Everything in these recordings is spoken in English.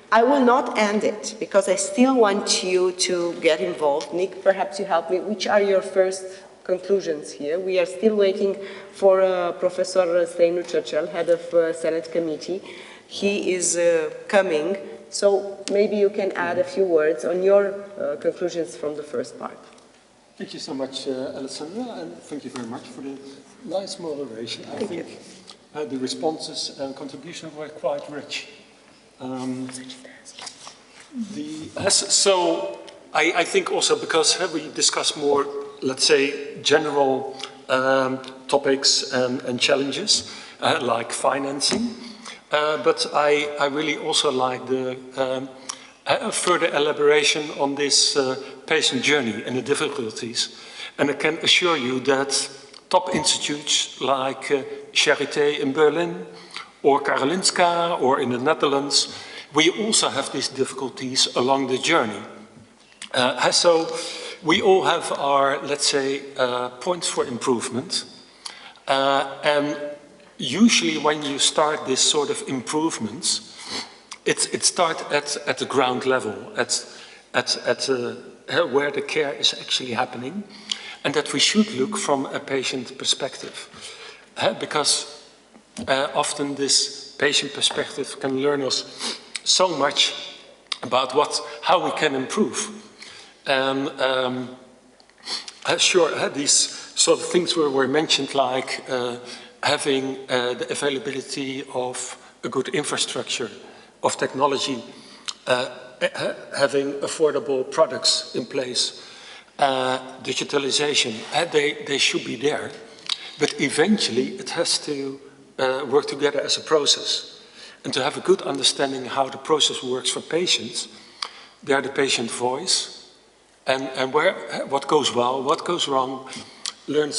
I will not end it because I still want you to get involved. Nick, perhaps you help me. Which are your first conclusions here? We are still waiting for Professor Steinu Churchill, head of Senate committee. He is coming, so maybe you can add a few words on your conclusions from the first part. Thank you so much, Alessandra, and thank you very much for the nice moderation. I think the responses and contributions were quite rich. So I think also because we discuss more, let's say, general topics and challenges like financing, but I really also like the further elaboration on this patient journey and the difficulties. And I can assure you that top institutes like Charité in Berlin, or Karolinska, or in the Netherlands, we also have these difficulties along the journey. So we all have our, let's say, points for improvement. And usually when you start this sort of improvements, it starts at the ground level, at where the care is actually happening, and that we should look from a patient perspective. Because often this patient perspective can learn us so much about how we can improve. And sure, these sort of things were mentioned, like having the availability of a good infrastructure of technology, having affordable products in place, digitalization, they should be there. But eventually it has to work together as a process. And to have a good understanding how the process works for patients, they are the patient voice, and what goes well, what goes wrong, learn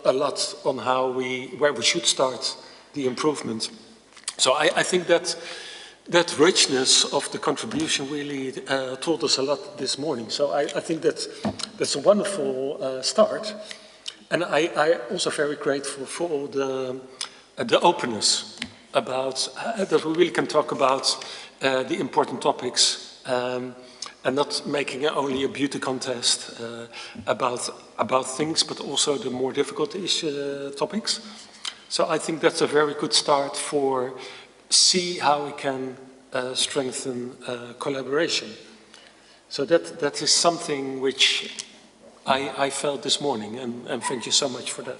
a lot on where we should start the improvement. So I think that richness of the contribution really told us a lot this morning. So I think that's a wonderful start. And I also very grateful for all the openness about that we really can talk about the important topics and not making it only a beauty contest about things, but also the more difficult topics. So I think that's a very good start for see how we can strengthen collaboration. So that is something which I felt this morning, and thank you so much for that.